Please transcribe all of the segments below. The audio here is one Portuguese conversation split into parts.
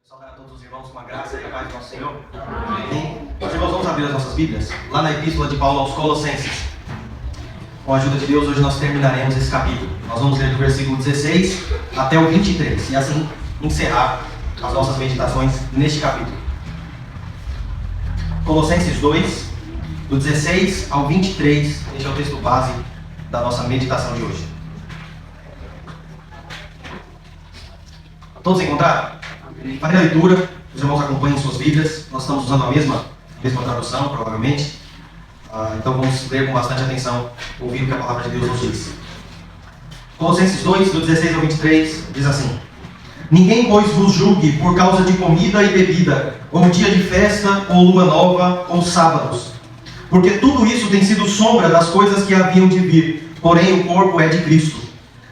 Saudar a todos os irmãos com a graça e a paz do nosso Senhor. Amém. Meus irmãos, vamos abrir as nossas Bíblias lá na Epístola de Paulo aos Colossenses. Com a ajuda de Deus, hoje nós terminaremos esse capítulo. Nós vamos ler do versículo 16 até o 23 e assim encerrar as nossas meditações neste capítulo. Colossenses 2, do 16 ao 23, este é o texto base da nossa meditação de hoje. Todos encontraram? Para a leitura, os irmãos acompanhem suas Bíblias. Nós estamos usando a mesma tradução, provavelmente. Então vamos ler com bastante atenção, ouvir o que a palavra de Deus nos diz. Colossenses 2, do 16 ao 23, diz assim: Ninguém, pois, vos julgue por causa de comida e bebida, ou dia de festa, ou lua nova, ou sábados. Porque tudo isso tem sido sombra das coisas que haviam de vir, porém o corpo é de Cristo.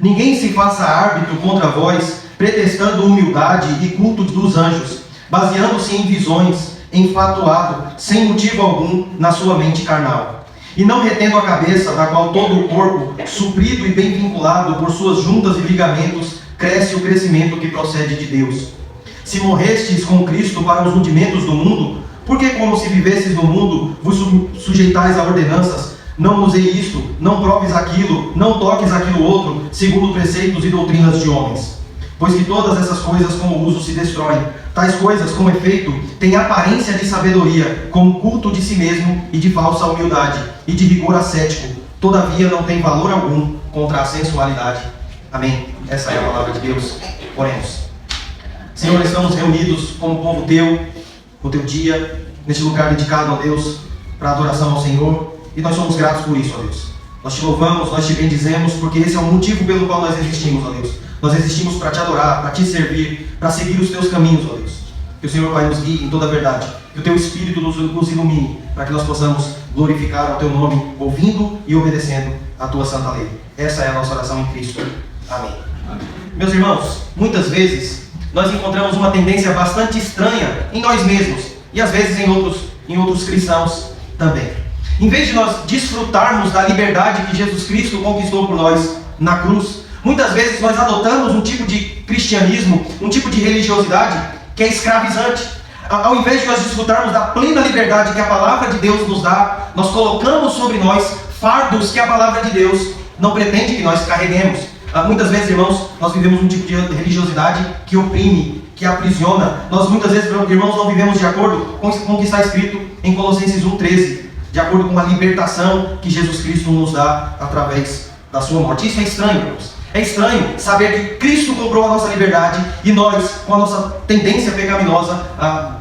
Ninguém se faça árbitro contra vós, pretextando humildade e culto dos anjos, baseando-se em visões, enfatuado, sem motivo algum, na sua mente carnal. E não retendo a cabeça, da qual todo o corpo, suprido e bem vinculado por suas juntas e ligamentos, cresce o crescimento que procede de Deus. Se morrestes com Cristo para os rudimentos do mundo, porque como se vivesses no mundo, vos sujeitais a ordenanças, não usei isto, não proves aquilo, não toques aquilo outro, segundo preceitos e doutrinas de homens. Pois que todas essas coisas com o uso se destroem. Tais coisas, com efeito, têm aparência de sabedoria, como culto de si mesmo e de falsa humildade, e de rigor ascético. Todavia não tem valor algum contra a sensualidade. Amém. Essa é a palavra de Deus. Oremos. Senhor, estamos reunidos como povo teu, no teu dia, neste lugar dedicado a Deus, para a adoração ao Senhor, e nós somos gratos por isso, ó Deus. Nós te louvamos, nós te bendizemos, porque esse é o motivo pelo qual nós existimos, ó Deus. Nós existimos para te adorar, para te servir, para seguir os teus caminhos, ó Deus. Que o Senhor, Pai, nos guie em toda a verdade. Que o teu Espírito nos ilumine, para que nós possamos glorificar o teu nome, ouvindo e obedecendo a tua santa lei. Essa é a nossa oração em Cristo. Amém. Amém. Meus irmãos, muitas vezes nós encontramos uma tendência bastante estranha em nós mesmos e às vezes em outros cristãos também. Em vez de nós desfrutarmos da liberdade que Jesus Cristo conquistou por nós na cruz, muitas vezes nós adotamos um tipo de cristianismo, um tipo de religiosidade que é escravizante. Ao invés de nós desfrutarmos da plena liberdade que a palavra de Deus nos dá, nós colocamos sobre nós fardos que a palavra de Deus não pretende que nós carreguemos. Muitas vezes, irmãos, nós vivemos um tipo de religiosidade que oprime, que aprisiona. Nós muitas vezes, irmãos, não vivemos de acordo com o que está escrito em Colossenses 1,13, de acordo com a libertação que Jesus Cristo nos dá através da sua morte. Isso é estranho, irmãos. É estranho saber que Cristo comprou a nossa liberdade e nós, com a nossa tendência pecaminosa,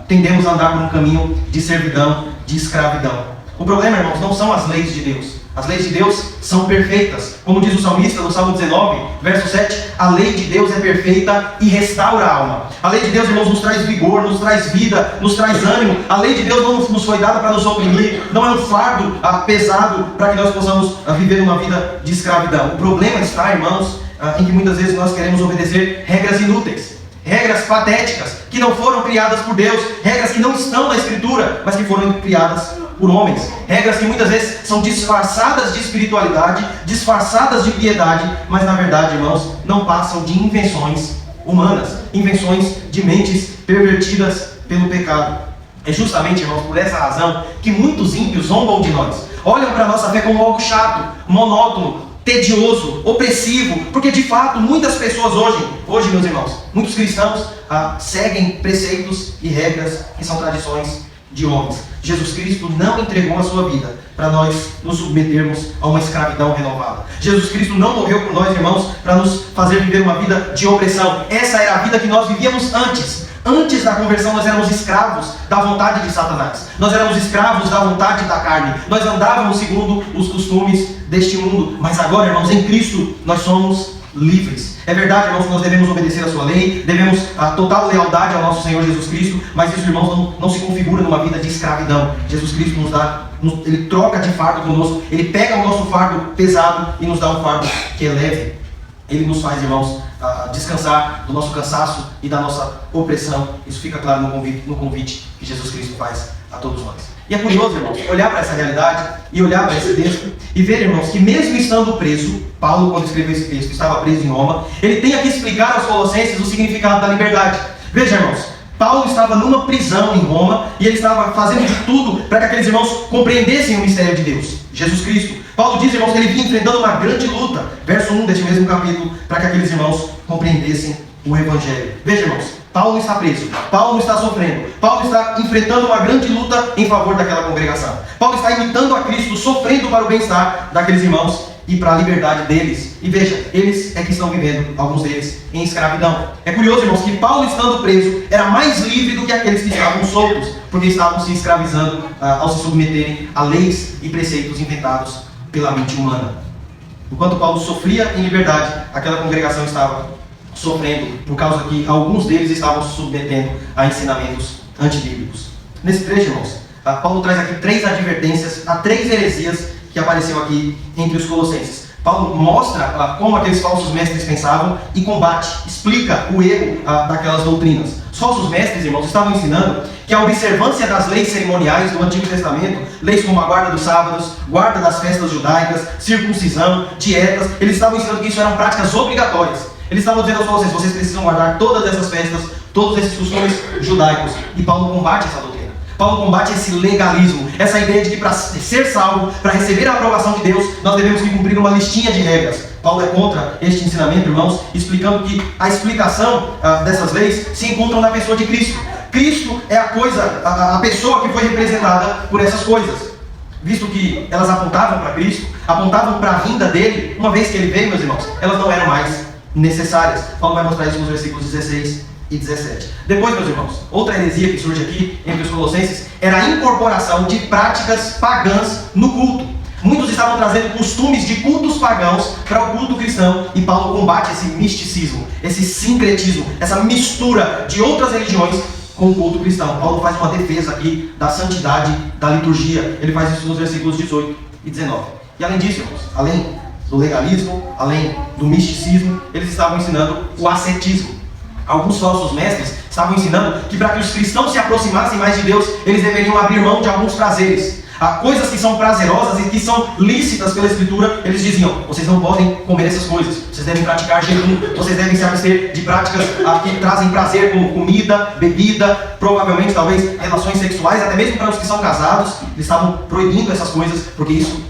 tendemos a andar por um caminho de servidão, de escravidão. O problema, irmãos, não são as leis de Deus. As leis de Deus são perfeitas. Como diz o salmista no Salmo 19, verso 7, a lei de Deus é perfeita e restaura a alma. A lei de Deus, irmãos, nos traz vigor, nos traz vida, nos traz ânimo. A lei de Deus não nos foi dada para nos oprimir, não é um fardo pesado para que nós possamos viver uma vida de escravidão. O problema está, irmãos, em que muitas vezes nós queremos obedecer regras inúteis, regras patéticas, que não foram criadas por Deus, regras que não estão na Escritura, mas que foram criadas por homens, regras que muitas vezes são disfarçadas de espiritualidade, disfarçadas de piedade, mas na verdade, irmãos, não passam de invenções humanas, invenções de mentes pervertidas pelo pecado. É justamente, irmãos, por essa razão que muitos ímpios zombam de nós, olham para a nossa fé como algo chato, monótono, tedioso, opressivo, porque de fato muitas pessoas hoje, meus irmãos, muitos cristãos seguem preceitos e regras que são tradições de homens. Jesus Cristo não entregou a sua vida para nós nos submetermos a uma escravidão renovada. Jesus Cristo não morreu por nós, irmãos, para nos fazer viver uma vida de opressão. Essa era a vida que nós vivíamos antes. Antes da conversão nós éramos escravos da vontade de Satanás. Nós éramos escravos da vontade da carne. Nós andávamos segundo os costumes deste mundo. Mas agora, irmãos, em Cristo nós somos livres. É verdade, irmãos, que nós devemos obedecer a sua lei, devemos a total lealdade ao nosso Senhor Jesus Cristo, mas isso, irmãos, não se configura numa vida de escravidão. Jesus Cristo ele troca de fardo conosco, ele pega o nosso fardo pesado e nos dá um fardo que é leve. Ele nos faz, irmãos, descansar do nosso cansaço e da nossa opressão. Isso fica claro no convite que Jesus Cristo faz a todos nós. E é curioso, irmãos, olhar para essa realidade e olhar para esse texto e ver, irmãos, que mesmo estando preso, Paulo, quando escreveu esse texto, estava preso em Roma, ele tem aqui explicar aos Colossenses o significado da liberdade. Veja, irmãos, Paulo estava numa prisão em Roma e ele estava fazendo de tudo para que aqueles irmãos compreendessem o mistério de Deus, Jesus Cristo. Paulo diz, irmãos, que ele vinha enfrentando uma grande luta, verso 1 deste mesmo capítulo, para que aqueles irmãos compreendessem o Evangelho. Veja, irmãos, Paulo está preso, Paulo está sofrendo, Paulo está enfrentando uma grande luta em favor daquela congregação. Paulo está imitando a Cristo, sofrendo para o bem-estar daqueles irmãos e para a liberdade deles. E veja, eles é que estão vivendo, alguns deles, em escravidão. É curioso, irmãos, que Paulo, estando preso, era mais livre do que aqueles que estavam soltos, porque estavam se escravizando ao se submeterem a leis e preceitos inventados pela mente humana. Enquanto Paulo sofria em liberdade, aquela congregação estava sofrendo, por causa que alguns deles estavam se submetendo a ensinamentos antibíblicos. Nesse trecho, irmãos, Paulo traz aqui 3 advertências a 3 heresias que apareceu aqui entre os colossenses. Paulo mostra como aqueles falsos mestres pensavam e combate, explica o erro daquelas doutrinas. Os falsos mestres, irmãos, estavam ensinando que a observância das leis cerimoniais do Antigo Testamento, leis como a guarda dos sábados, guarda das festas judaicas, circuncisão, dietas, eles estavam ensinando que isso eram práticas obrigatórias. Eles estavam dizendo aos colossenses, vocês precisam guardar todas essas festas, todos esses costumes judaicos. E Paulo combate essa doutrina. Paulo combate esse legalismo, essa ideia de que para ser salvo, para receber a aprovação de Deus, nós devemos que cumprir uma listinha de regras. Paulo é contra este ensinamento, irmãos, explicando que a explicação dessas leis se encontra na pessoa de Cristo. Cristo é a pessoa que foi representada por essas coisas. Visto que elas apontavam para Cristo, apontavam para a vinda dele, uma vez que ele veio, meus irmãos, elas não eram mais necessárias. Paulo vai mostrar isso nos versículos 16 e 17. Depois, meus irmãos, outra heresia que surge aqui entre os colossenses era a incorporação de práticas pagãs no culto. Muitos estavam trazendo costumes de cultos pagãos para o culto cristão e Paulo combate esse misticismo, esse sincretismo, essa mistura de outras religiões com o culto cristão. Paulo faz uma defesa aqui da santidade da liturgia. Ele faz isso nos versículos 18 e 19. E além disso, irmãos, além do legalismo, além do misticismo, eles estavam ensinando o ascetismo. Alguns falsos mestres estavam ensinando que para que os cristãos se aproximassem mais de Deus, eles deveriam abrir mão de alguns prazeres. Coisas que são prazerosas e que são lícitas pela Escritura, eles diziam, vocês não podem comer essas coisas, vocês devem praticar jejum, vocês devem se abster de práticas que trazem prazer, como comida, bebida, provavelmente, talvez, relações sexuais, até mesmo para os que são casados, eles estavam proibindo essas coisas, porque isso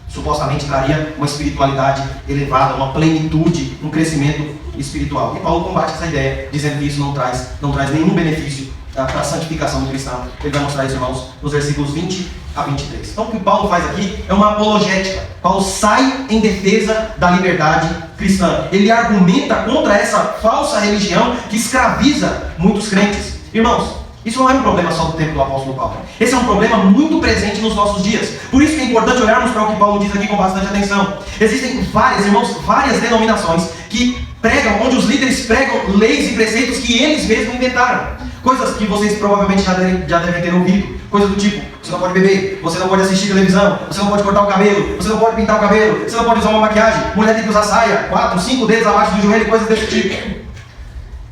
supostamente traria uma espiritualidade elevada, uma plenitude, um crescimento espiritual. E Paulo combate essa ideia, dizendo que isso não traz nenhum benefício para a santificação do cristão. Ele vai mostrar isso, irmãos, nos versículos 20 a 23. Então o que Paulo faz aqui é uma apologética. Paulo sai em defesa da liberdade cristã. Ele argumenta contra essa falsa religião que escraviza muitos crentes. Irmãos, isso não é um problema só do tempo do apóstolo Paulo. Esse é um problema muito presente nos nossos dias. Por isso que é importante olharmos para o que Paulo diz aqui com bastante atenção. Existem várias denominações que pregam, onde os líderes pregam leis e preceitos que eles mesmos inventaram. Coisas que vocês provavelmente já devem ter ouvido. Coisas do tipo, você não pode beber, você não pode assistir televisão, você não pode cortar o cabelo, você não pode pintar o cabelo, você não pode usar uma maquiagem, mulher tem que usar saia, 4, 5 dedos abaixo do joelho, coisas desse tipo.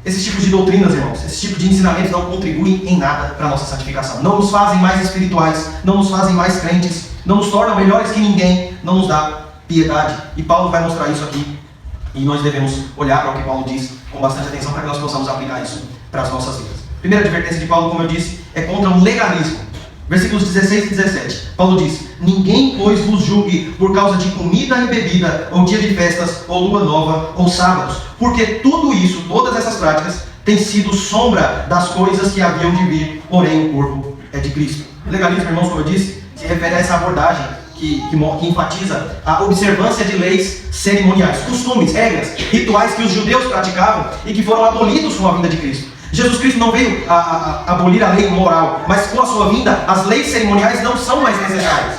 Esses tipos de doutrinas, irmãos, esse tipo de ensinamentos não contribuem em nada para a nossa santificação. Não nos fazem mais espirituais, não nos fazem mais crentes, não nos tornam melhores que ninguém, não nos dá piedade. E Paulo vai mostrar isso aqui. E nós devemos olhar para o que Paulo diz com bastante atenção para que nós possamos aplicar isso para as nossas vidas. Primeira advertência de Paulo, como eu disse, é contra o legalismo. Versículos 16 e 17. Paulo diz: ninguém, pois, vos julgue por causa de comida e bebida, ou dia de festas, ou lua nova, ou sábados. Porque tudo isso, todas essas práticas, têm sido sombra das coisas que haviam de vir, porém o corpo é de Cristo. O legalismo, irmãos, como eu disse, se refere a essa abordagem que enfatiza a observância de leis cerimoniais, costumes, regras, rituais que os judeus praticavam e que foram abolidos com a vinda de Cristo. Jesus Cristo não veio abolir a lei moral, mas com a sua vinda, as leis cerimoniais não são mais necessárias.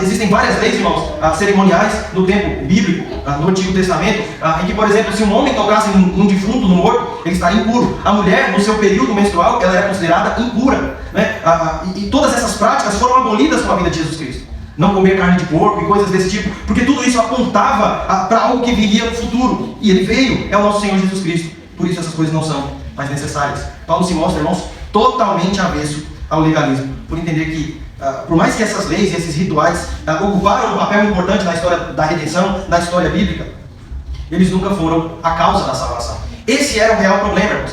Existem várias leis, irmãos, cerimoniais no tempo bíblico, no Antigo Testamento, em que, por exemplo, se um homem tocasse num defunto, num morto, ele estaria impuro. A mulher, no seu período menstrual, ela era considerada impura, né? E todas essas práticas foram abolidas com a vinda de Jesus Cristo. Não comer carne de porco e coisas desse tipo, porque tudo isso apontava para algo que viria no futuro. E ele veio, é o nosso Senhor Jesus Cristo. Por isso essas coisas não são mais necessárias. Paulo se mostra, irmãos, totalmente avesso ao legalismo, por entender que, por mais que essas leis e esses rituais ocuparam um papel importante na história da redenção, na história bíblica, eles nunca foram a causa da salvação. Esse era o real problema, irmãos.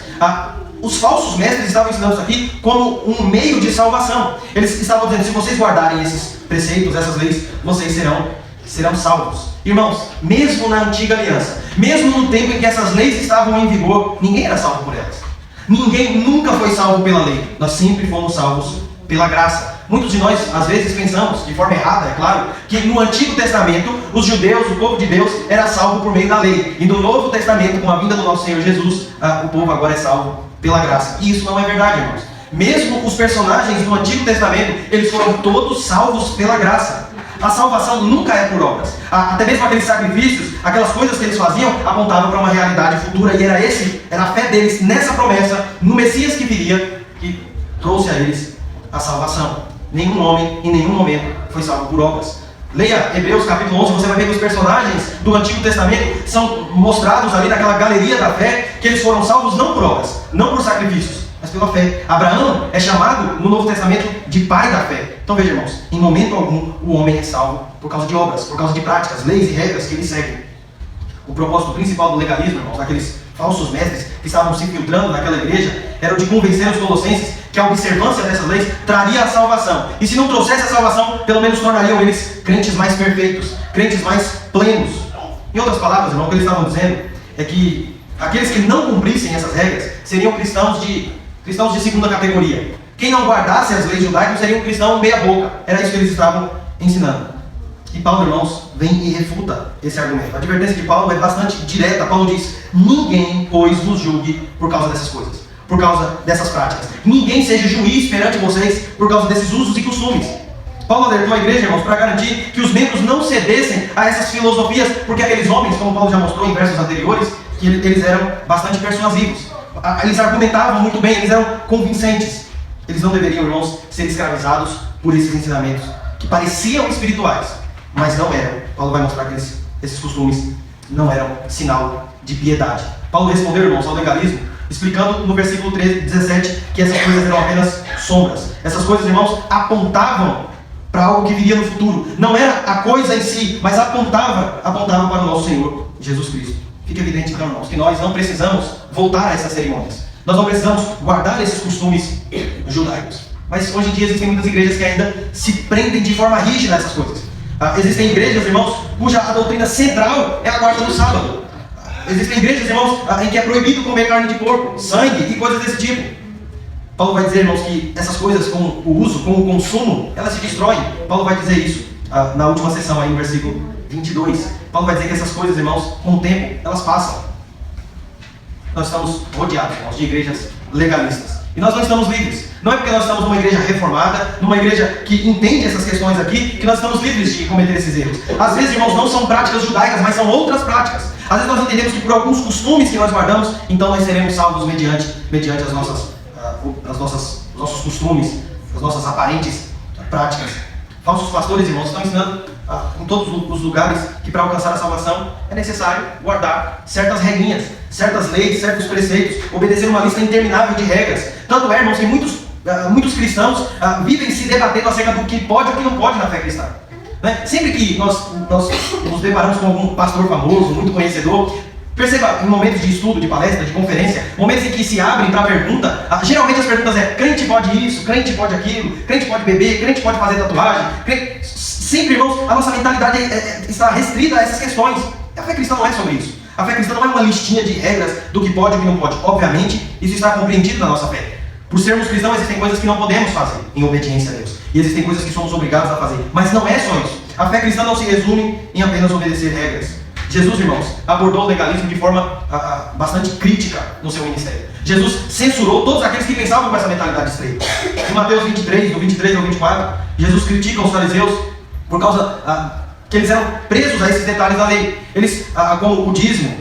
os falsos mestres estavam ensinando isso aqui como um meio de salvação. Eles estavam dizendo, se vocês guardarem esses preceitos, essas leis, vocês serão salvos. Irmãos, mesmo na antiga aliança, mesmo no tempo em que essas leis estavam em vigor, ninguém era salvo por elas. Ninguém nunca foi salvo pela lei. Nós sempre fomos salvos pela graça. Muitos de nós, às vezes, pensamos, de forma errada, é claro, que no Antigo Testamento, os judeus, o povo de Deus, era salvo por meio da lei. E no Novo Testamento, com a vinda do nosso Senhor Jesus, o povo agora é salvo pela graça. E isso não é verdade, irmãos. Mesmo os personagens do Antigo Testamento, eles foram todos salvos pela graça. A salvação nunca é por obras. Até mesmo aqueles sacrifícios, aquelas coisas que eles faziam, apontavam para uma realidade futura. E era a fé deles nessa promessa, no Messias que viria, que trouxe a eles a salvação. Nenhum homem, em nenhum momento, foi salvo por obras. Leia Hebreus capítulo 11, você vai ver que os personagens do Antigo Testamento são mostrados ali naquela galeria da fé, que eles foram salvos não por obras, não por sacrifícios, mas pela fé. Abraão é chamado no Novo Testamento de pai da fé. Então veja, irmãos, em momento algum o homem é salvo por causa de obras, por causa de práticas, leis e regras que ele segue. O propósito principal do legalismo, irmãos, daqueles falsos mestres que estavam se infiltrando naquela igreja, era o de convencer os colossenses que a observância dessas leis traria a salvação. E se não trouxesse a salvação, pelo menos tornariam eles crentes mais perfeitos, crentes mais plenos. Em outras palavras, irmão, o que eles estavam dizendo é que aqueles que não cumprissem essas regras seriam cristãos de segunda categoria. Quem não guardasse as leis judaicas seria um cristão meia boca. Era isso que eles estavam ensinando. E Paulo, irmãos, vem e refuta esse argumento. A advertência de Paulo é bastante direta. Paulo diz, ninguém, pois, vos julgue por causa dessas coisas, por causa dessas práticas. Ninguém seja juiz perante vocês por causa desses usos e costumes. Paulo alertou a igreja, irmãos, para garantir que os membros não cedessem a essas filosofias, porque aqueles homens, como Paulo já mostrou em versos anteriores, que eles eram bastante persuasivos. Eles argumentavam muito bem, eles eram convincentes. Eles não deveriam, irmãos, ser escravizados por esses ensinamentos que pareciam espirituais, mas não eram. Paulo vai mostrar que esses costumes não eram sinal de piedade. Paulo respondeu, irmãos, ao legalismo, explicando no versículo 17 que essas coisas eram apenas sombras. Essas coisas, irmãos, apontavam para algo que viria no futuro. Não era a coisa em si, mas apontava para o nosso Senhor Jesus Cristo. Fica evidente, então, irmãos, que nós não precisamos voltar a essas cerimônias. Nós não precisamos guardar esses costumes judaicos. Mas hoje em dia existem muitas igrejas que ainda se prendem de forma rígida a essas coisas. Existem igrejas, irmãos, cuja a doutrina central é a guarda do sábado. Existem igrejas, irmãos, em que é proibido comer carne de porco, sangue e coisas desse tipo. Paulo vai dizer, irmãos, que essas coisas com o uso, com o consumo, elas se destroem. Paulo vai dizer isso na última sessão, aí no versículo 22. Paulo vai dizer que essas coisas, irmãos, com o tempo, elas passam. Nós estamos rodeados, irmãos, de igrejas legalistas. E nós não estamos livres. Não é porque nós estamos numa igreja reformada, numa igreja que entende essas questões aqui, que nós estamos livres de cometer esses erros. Às vezes, irmãos, não são práticas judaicas, mas são outras práticas. Às vezes nós entendemos que por alguns costumes que nós guardamos, então nós seremos salvos mediante os nossos costumes, as nossas aparentes práticas. Falsos pastores, irmãos, estão ensinando em todos os lugares que para alcançar a salvação é necessário guardar certas regrinhas, certas leis, certos preceitos, obedecer uma lista interminável de regras. Tanto é, irmãos, que muitos cristãos vivem se debatendo acerca do que pode e o que não pode na fé cristã. Né? Sempre que nós nos deparamos com algum pastor famoso, muito conhecedor, perceba, em momentos de estudo, de palestra, de conferência, momentos em que se abrem para a pergunta, geralmente as perguntas crente pode isso, crente pode aquilo, crente pode beber, crente pode fazer tatuagem. Sempre, irmãos, a nossa mentalidade está restrita a essas questões. A fé cristã não é sobre isso. A fé cristã não é uma listinha de regras do que pode e o que não pode. Obviamente, isso está compreendido na nossa fé. Por sermos cristãos, existem coisas que não podemos fazer em obediência a Deus. E existem coisas que somos obrigados a fazer. Mas não é só isso. A fé cristã não se resume em apenas obedecer regras. Jesus, irmãos, abordou o legalismo de forma bastante crítica no seu ministério. Jesus censurou todos aqueles que pensavam com essa mentalidade estreita. Em Mateus 23, do 23 ao 24, Jesus critica os fariseus por causa que eles eram presos a esses detalhes da lei. Eles, como o dízimo,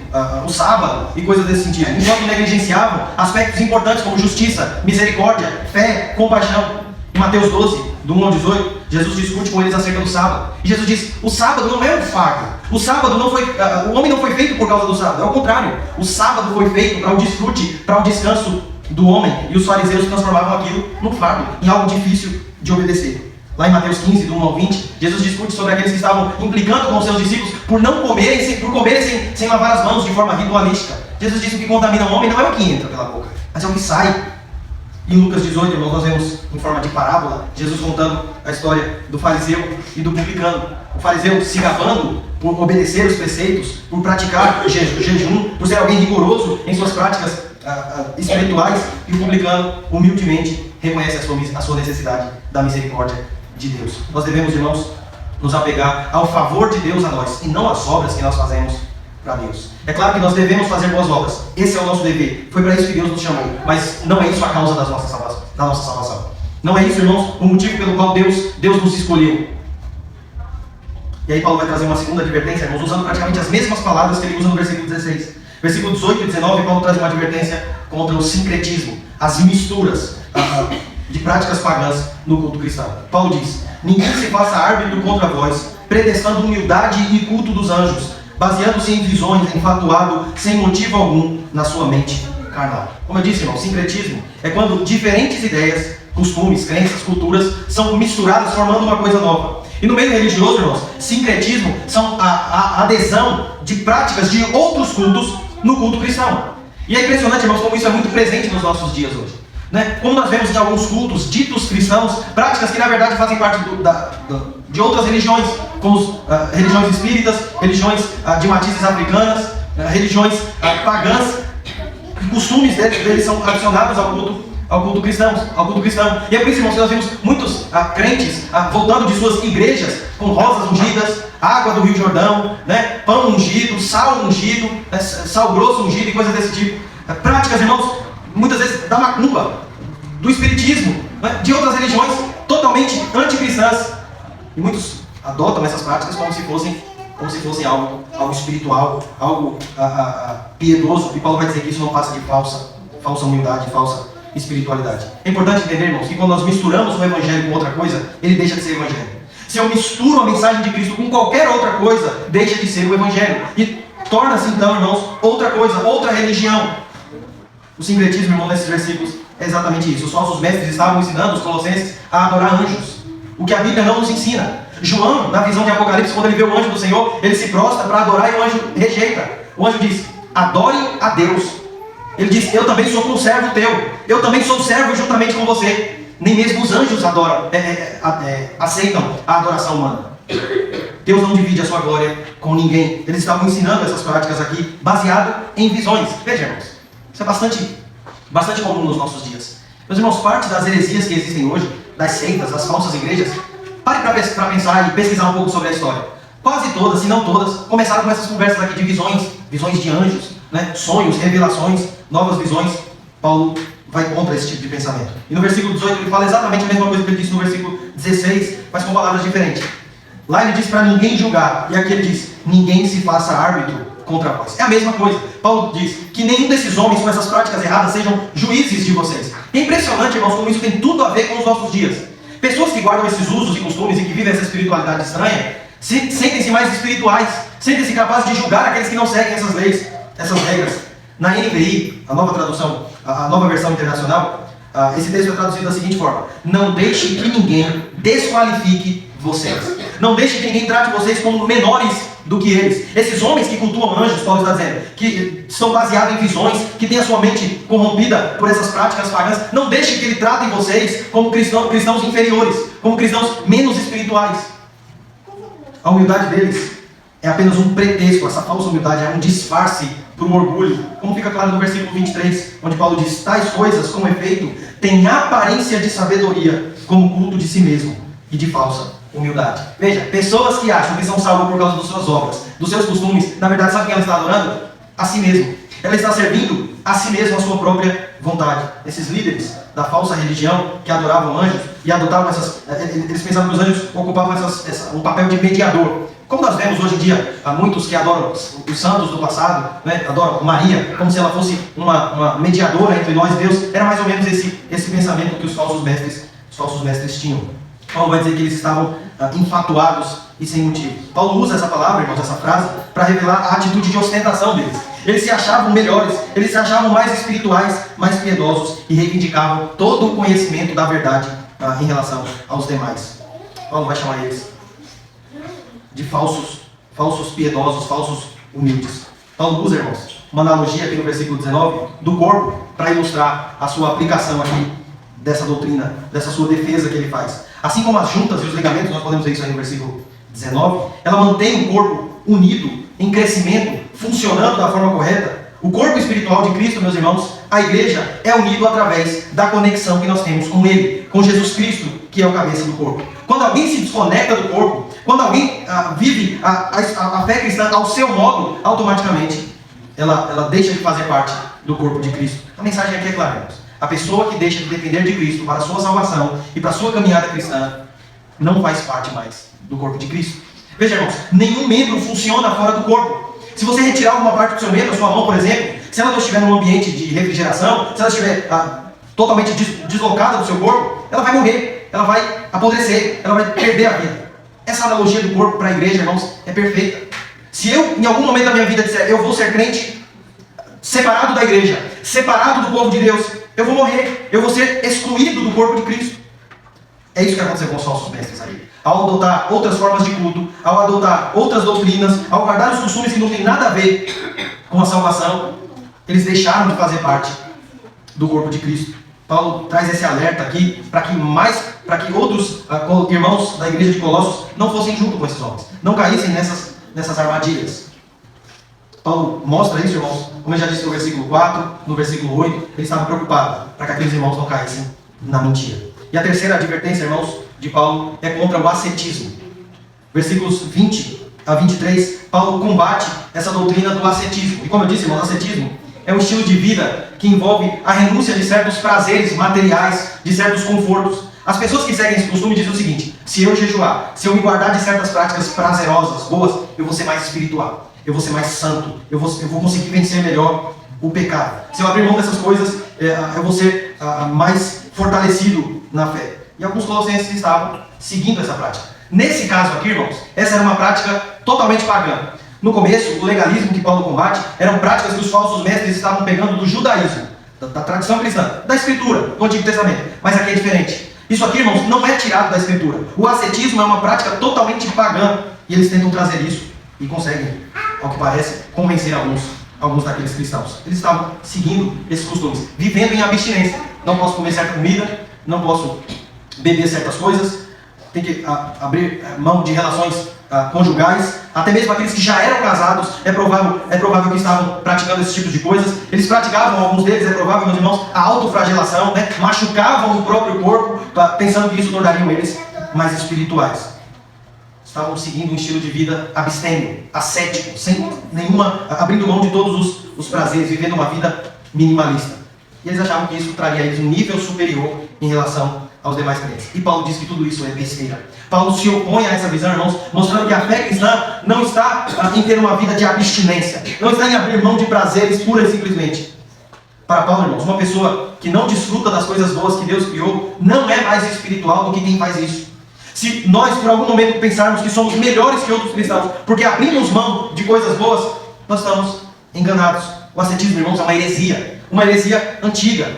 o sábado e coisas desse sentido, enquanto negligenciavam aspectos importantes como justiça, misericórdia, fé, compaixão. Em Mateus 12, do 1 ao 18, Jesus discute com eles acerca do sábado. E Jesus diz, o sábado não é um fardo. O sábado não foi, o homem não foi feito por causa do sábado. É o contrário. O sábado foi feito para o desfrute, para o descanso do homem. E os fariseus transformavam aquilo num fardo, em algo difícil de obedecer. Lá em Mateus 15, do 1 ao 20, Jesus discute sobre aqueles que estavam implicando com os seus discípulos por comerem sem lavar as mãos de forma ritualística. Jesus disse que o que contamina o homem não é o que entra pela boca, mas é o que sai. Em Lucas 18, irmãos, nós vemos em forma de parábola, Jesus contando a história do fariseu e do publicano. O fariseu se gabando por obedecer os preceitos, por praticar jejum, por ser alguém rigoroso em suas práticas espirituais, e o publicano humildemente reconhece a sua necessidade da misericórdia de Deus. Nós devemos, irmãos, nos apegar ao favor de Deus a nós e não às obras que nós fazemos para Deus. É claro que nós devemos fazer boas obras. Esse é o nosso dever. Foi para isso que Deus nos chamou. Mas não é isso a causa da nossa salvação. Não é isso, irmãos, o motivo pelo qual Deus nos escolheu. E aí Paulo vai trazer uma segunda advertência, irmãos, usando praticamente as mesmas palavras que ele usa no versículo 16. Versículo 18 e 19, Paulo traz uma advertência contra o sincretismo, as misturas de práticas pagãs no culto cristão. Paulo diz: ninguém se faça árbitro contra vós, pretextando humildade e culto dos anjos, baseando-se em visões, enfatuado, sem motivo algum, na sua mente carnal. Como eu disse, irmão, sincretismo é quando diferentes ideias, costumes, crenças, culturas são misturadas, formando uma coisa nova. E no meio religioso, irmãos, sincretismo são a adesão de práticas de outros cultos no culto cristão. E é impressionante, irmãos, como isso é muito presente nos nossos dias hoje. Né? Como nós vemos em alguns cultos ditos cristãos, práticas que na verdade fazem parte de outras religiões, como religiões espíritas, religiões de matizes africanas, religiões pagãs. Costumes deles são adicionados ao culto cristão. E é por isso, irmãos, que nós vemos muitos crentes voltando de suas igrejas com rosas ungidas, água do Rio Jordão, né? Pão ungido, sal ungido, sal grosso ungido e coisas desse tipo. Práticas, irmãos, muitas vezes da macumba, do espiritismo, né? De outras religiões totalmente anticristãs. E muitos adotam essas práticas como se fossem algo espiritual, algo piedoso. E Paulo vai dizer que isso não passa de falsa humildade, falsa espiritualidade. É importante entender, irmãos, que quando nós misturamos o evangelho com outra coisa, ele deixa de ser evangelho. Se eu misturo a mensagem de Cristo com qualquer outra coisa, deixa de ser o evangelho. E torna-se então, irmãos, outra coisa, outra religião. O sincretismo, irmão, nesses versículos é exatamente isso. Os falsos mestres estavam ensinando os colossenses a adorar anjos, o que a Bíblia não nos ensina. João, na visão de Apocalipse, quando ele vê o anjo do Senhor, ele se prostra para adorar e o anjo rejeita. O anjo diz: adore a Deus. Ele diz: eu também sou conservo teu, eu também sou servo juntamente com você. Nem mesmo os anjos aceitam a adoração humana. Deus não divide a sua glória com ninguém. Eles estavam ensinando essas práticas aqui baseado em visões. Veja, irmãos, isso é bastante comum nos nossos dias. Meus irmãos, parte das heresias que existem hoje, das seitas, das falsas igrejas, pare para pensar e pesquisar um pouco sobre a história. Quase todas, se não todas, começaram com essas conversas aqui de visões de anjos, né? Sonhos, revelações, novas visões. Paulo vai contra esse tipo de pensamento. E no versículo 18 ele fala exatamente a mesma coisa que ele disse no versículo 16, mas com palavras diferentes. Lá ele diz para ninguém julgar, e aqui ele diz: ninguém se faça árbitro contra vós. É a mesma coisa. Paulo diz que nenhum desses homens com essas práticas erradas sejam juízes de vocês. É impressionante, irmãos, como isso tem tudo a ver com os nossos dias. Pessoas que guardam esses usos e costumes e que vivem essa espiritualidade estranha, sentem-se mais espirituais, sentem-se capazes de julgar aqueles que não seguem essas leis, essas regras. Na NVI, a nova tradução, a nova versão internacional, esse texto é traduzido da seguinte forma: não deixe que ninguém desqualifique vocês. Não deixe que ninguém trate vocês como menores do que eles. Esses homens que cultuam anjos, Paulo está dizendo, que estão baseados em visões, que têm a sua mente corrompida por essas práticas pagãs, não deixe que ele tratem vocês como cristãos inferiores, como cristãos menos espirituais. A humildade deles é apenas um pretexto. Essa falsa humildade é um disfarce para o orgulho, como fica claro no versículo 23, onde Paulo diz: tais coisas, com efeito, têm aparência de sabedoria, como culto de si mesmo e de falsa humildade. Veja, pessoas que acham que são salvas por causa das suas obras, dos seus costumes, na verdade, sabe quem ela está adorando? A si mesmo. Ela está servindo a si mesmo, a sua própria vontade. Esses líderes da falsa religião que adoravam anjos e adotavam eles pensavam que os anjos ocupavam um papel de mediador. Como nós vemos hoje em dia, há muitos que adoram os santos do passado, né? Adoram Maria como se ela fosse uma mediadora entre nós e Deus. Era mais ou menos esse pensamento que os falsos mestres tinham. Paulo vai dizer que eles estavam enfatuados e sem motivo. Paulo usa essa palavra, irmãos, essa frase, para revelar a atitude de ostentação deles. Eles se achavam melhores, eles se achavam mais espirituais, mais piedosos e reivindicavam todo o conhecimento da verdade em relação aos demais. Paulo vai chamar eles de falsos piedosos, falsos humildes. Paulo usa, irmãos, uma analogia aqui no versículo 19 do corpo para ilustrar a sua aplicação aqui dessa doutrina, dessa sua defesa que ele faz. Assim como as juntas e os ligamentos, nós podemos ver isso aí no versículo 19, ela mantém o corpo unido, em crescimento, funcionando da forma correta. O corpo espiritual de Cristo, meus irmãos, a igreja é unido através da conexão que nós temos com Ele, com Jesus Cristo, que é o cabeça do corpo. Quando alguém se desconecta do corpo, quando alguém vive a fé cristã ao seu modo, automaticamente ela deixa de fazer parte do corpo de Cristo. A mensagem aqui é clara, irmãos. A pessoa que deixa de depender de Cristo para a sua salvação e para a sua caminhada cristã não faz parte mais do corpo de Cristo. Veja, irmãos, nenhum membro funciona fora do corpo. Se você retirar alguma parte do seu membro, a sua mão, por exemplo, se ela não estiver num ambiente de refrigeração, se ela estiver totalmente deslocada do seu corpo, ela vai morrer, ela vai apodrecer, ela vai perder a vida. Essa analogia do corpo para a igreja, irmãos, é perfeita. Se eu, em algum momento da minha vida, disser eu vou ser crente, separado da igreja, separado do povo de Deus, eu vou morrer, eu vou ser excluído do corpo de Cristo. É isso que aconteceu com os falsos mestres aí. Ao adotar outras formas de culto, ao adotar outras doutrinas, ao guardar os costumes que não tem nada a ver com a salvação, eles deixaram de fazer parte do corpo de Cristo. Paulo traz esse alerta aqui para que outros irmãos da igreja de Colossos não fossem junto com esses homens, não caíssem nessas armadilhas. Paulo mostra isso, irmãos, como eu já disse no versículo 4, no versículo 8, ele estava preocupado para que aqueles irmãos não caíssem na mentira. E a terceira advertência, irmãos, de Paulo é contra o ascetismo. Versículos 20 a 23, Paulo combate essa doutrina do ascetismo. E como eu disse, irmãos, ascetismo é um estilo de vida que envolve a renúncia de certos prazeres materiais, de certos confortos. As pessoas que seguem esse costume dizem o seguinte: se eu jejuar, se eu me guardar de certas práticas prazerosas, boas, eu vou ser mais espiritual, eu vou ser mais santo, eu vou conseguir vencer melhor o pecado. Se eu abrir mão dessas coisas, eu vou ser mais fortalecido na fé. E alguns colossenses estavam seguindo essa prática. Nesse caso aqui, irmãos, essa era uma prática totalmente pagã. No começo, o legalismo que Paulo combate eram práticas que os falsos mestres estavam pegando do judaísmo, da tradição cristã, da Escritura, do Antigo Testamento. Mas aqui é diferente. Isso aqui, irmãos, não é tirado da Escritura. O ascetismo é uma prática totalmente pagã. E eles tentam trazer isso e conseguem, ao que parece, convencer alguns daqueles cristãos. Eles estavam seguindo esses costumes, vivendo em abstinência. Não posso comer certa comida, não posso beber certas coisas, tem que abrir mão de relações conjugais. Até mesmo aqueles que já eram casados, é provável que estavam praticando esse tipo de coisas. Eles praticavam, alguns deles, é provável, meus irmãos, a autoflagelação, né? Machucavam o próprio corpo, pensando que isso tornaria eles mais espirituais. Estavam seguindo um estilo de vida abstêmio, ascético, sem abrindo mão de todos os prazeres, vivendo uma vida minimalista. E eles achavam que isso traria a eles um nível superior em relação aos demais crentes. E Paulo diz que tudo isso é besteira. Paulo se opõe a essa visão, irmãos, mostrando que a fé cristã não está em ter uma vida de abstinência, não está em abrir mão de prazeres pura e simplesmente. Para Paulo, irmãos, uma pessoa que não desfruta das coisas boas que Deus criou não é mais espiritual do que quem faz isso. Se nós, por algum momento, pensarmos que somos melhores que outros cristãos porque abrimos mão de coisas boas, nós estamos enganados. O ascetismo, irmãos, é uma heresia antiga.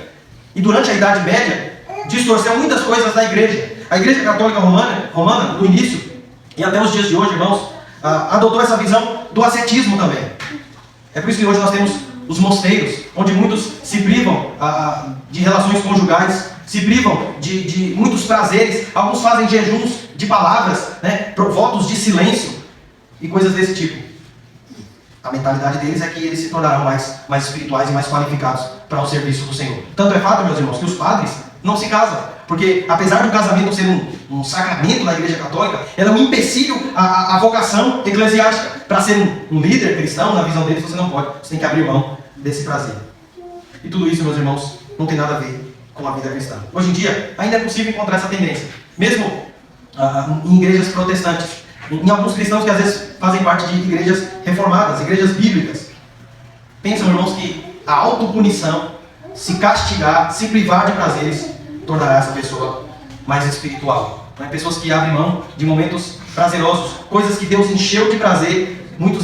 E durante a Idade Média, distorceu muitas coisas da igreja. A Igreja Católica Romana, no início, e até os dias de hoje, irmãos, adotou essa visão do ascetismo também. É por isso que hoje nós temos os mosteiros, onde muitos se privam de relações conjugais, se privam de muitos prazeres. Alguns fazem jejuns de palavras, né, votos de silêncio e coisas desse tipo. A mentalidade deles é que eles se tornarão mais espirituais e mais qualificados para o serviço do Senhor. Tanto é fato, meus irmãos, que os padres não se casam, porque apesar do casamento ser um sacramento na Igreja Católica, ela é um empecilho à vocação eclesiástica. Para ser um líder cristão, na visão deles, você não pode, você tem que abrir mão desse prazer. E tudo isso, meus irmãos, não tem nada a ver com a vida cristã. Hoje em dia, ainda é possível encontrar essa tendência, mesmo em igrejas protestantes, em alguns cristãos que às vezes fazem parte de igrejas reformadas, igrejas bíblicas. Pensam, irmãos, que a autopunição, se castigar, se privar de prazeres, tornará essa pessoa mais espiritual. Pessoas que abrem mão de momentos prazerosos, coisas que Deus encheu de prazer, muitos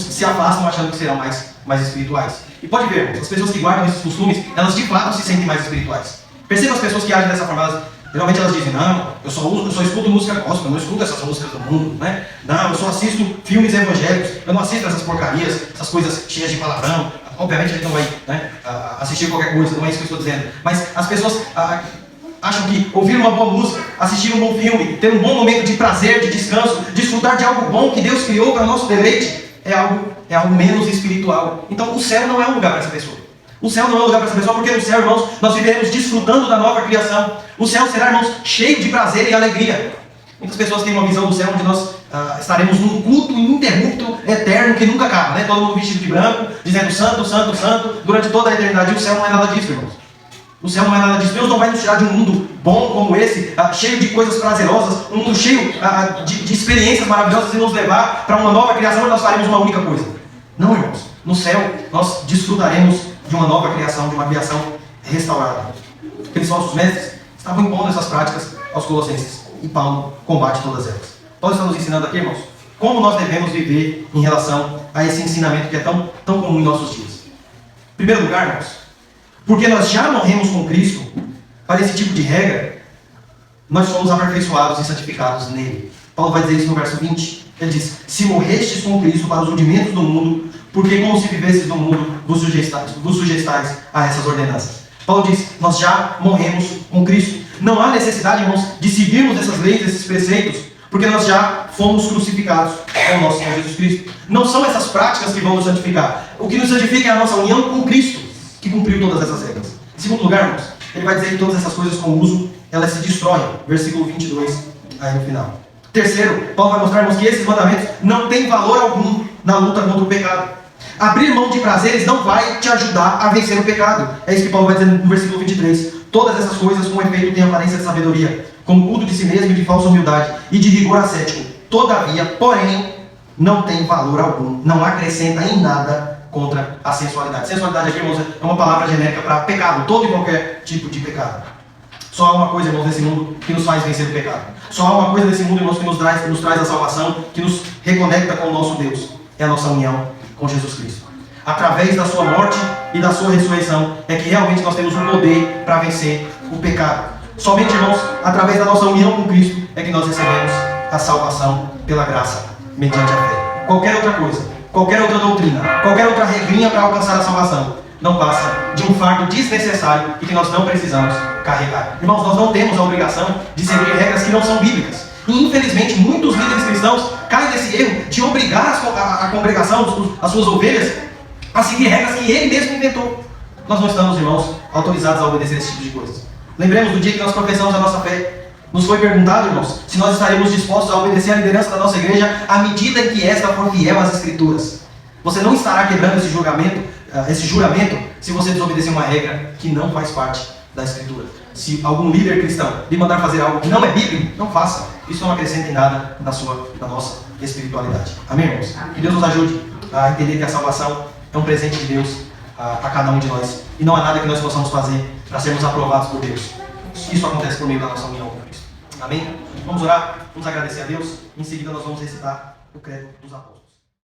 se afastam achando que serão mais espirituais. E pode ver, as pessoas que guardam esses costumes, elas de fato se sentem mais espirituais. Perceba as pessoas que agem dessa forma, Geralmente elas dizem, não, eu só escuto música gospel, eu não escuto essas músicas do mundo, né? Não, eu só assisto filmes evangélicos, eu não assisto essas porcarias, essas coisas cheias de palavrão. Obviamente a gente não vai, né, assistir qualquer coisa, não é isso que eu estou dizendo. Mas as pessoas acham que ouvir uma boa música, assistir um bom filme, ter um bom momento de prazer, de descanso, desfrutar de algo bom que Deus criou para o nosso deleite, é algo menos espiritual. Então o céu não é um lugar para essa pessoa. O céu não é um lugar para essa pessoa, porque no céu, irmãos, nós viveremos desfrutando da nova criação. O céu será, irmãos, cheio de prazer e alegria. Muitas pessoas têm uma visão do céu onde nós estaremos num culto ininterrupto, eterno, que nunca acaba, né? Todo mundo vestido de branco, dizendo santo, santo, santo, durante toda a eternidade. E o céu não é nada disso, irmãos. O céu não é nada disso. Deus não vai nos tirar de um mundo bom como esse, cheio de coisas prazerosas, um mundo cheio de experiências maravilhosas e nos levar para uma nova criação onde nós faremos uma única coisa. Não, irmãos. No céu, nós desfrutaremos de uma nova criação, de uma criação restaurada. Aqueles falsos mestres estavam impondo essas práticas aos colossenses. E Paulo combate todas elas. Paulo está nos ensinando aqui, irmãos, como nós devemos viver em relação a esse ensinamento que é tão comum em nossos dias. Em primeiro lugar, irmãos, porque nós já morremos com Cristo para esse tipo de regra, nós somos aperfeiçoados e santificados nele. Paulo vai dizer isso no verso 20. Ele diz, se morrestes com Cristo para os rudimentos do mundo, porque como se vivesses no mundo, vos sujeistais a essas ordenanças. Paulo diz, nós já morremos com Cristo. Não há necessidade, irmãos, de seguirmos essas leis, esses preceitos, porque nós já fomos crucificados com o nosso Senhor Jesus Cristo. Não são essas práticas que vão nos santificar. O que nos santifica é a nossa união com Cristo, que cumpriu todas essas regras. Em segundo lugar, irmãos, ele vai dizer que todas essas coisas com uso, elas se destroem. Versículo 22, aí no final. Terceiro, Paulo vai mostrar, irmãos, que esses mandamentos não têm valor algum na luta contra o pecado. Abrir mão de prazeres não vai te ajudar a vencer o pecado. É isso que Paulo vai dizer no versículo 23. Todas essas coisas com efeito têm aparência de sabedoria, como culto de si mesmo e de falsa humildade e de rigor ascético. Todavia, porém, não tem valor algum, não acrescenta em nada contra a sensualidade. Sensualidade aqui, irmãos, é uma palavra genérica para pecado, todo e qualquer tipo de pecado. Só há uma coisa, irmãos, nesse mundo que nos faz vencer o pecado. Só há uma coisa nesse mundo, irmãos, que nos traz a salvação, que nos reconecta com o nosso Deus. É a nossa união com Jesus Cristo. Através da sua morte e da sua ressurreição é que realmente nós temos o poder para vencer o pecado. Somente, irmãos, através da nossa união com Cristo é que nós recebemos a salvação pela graça, mediante a fé. Qualquer outra coisa, qualquer outra doutrina, qualquer outra regrinha para alcançar a salvação não passa de um fardo desnecessário e que nós não precisamos carregar. Irmãos, nós não temos a obrigação de seguir regras que não são bíblicas. E infelizmente muitos líderes cristãos caem nesse erro de obrigar a congregação, as suas ovelhas, a seguir regras que ele mesmo inventou. Nós não estamos, irmãos, autorizados a obedecer esse tipo de coisas. Lembremos do dia que nós professamos a nossa fé. Nos foi perguntado, irmãos, se nós estaremos dispostos a obedecer à liderança da nossa igreja à medida em que esta for fiel às Escrituras. Você não estará quebrando esse juramento se você desobedecer uma regra que não faz parte da Escritura. Se algum líder cristão lhe mandar fazer algo que não é bíblico, não faça. Isso não acrescenta em nada na nossa espiritualidade. Amém, irmãos? Que Deus nos ajude a entender que a salvação é um presente de Deus a cada um de nós. E não há nada que nós possamos fazer para sermos aprovados por Deus. Isso acontece por meio da nossa união com Cristo. Amém? Vamos orar, vamos agradecer a Deus. Em seguida nós vamos recitar o credo dos apóstolos.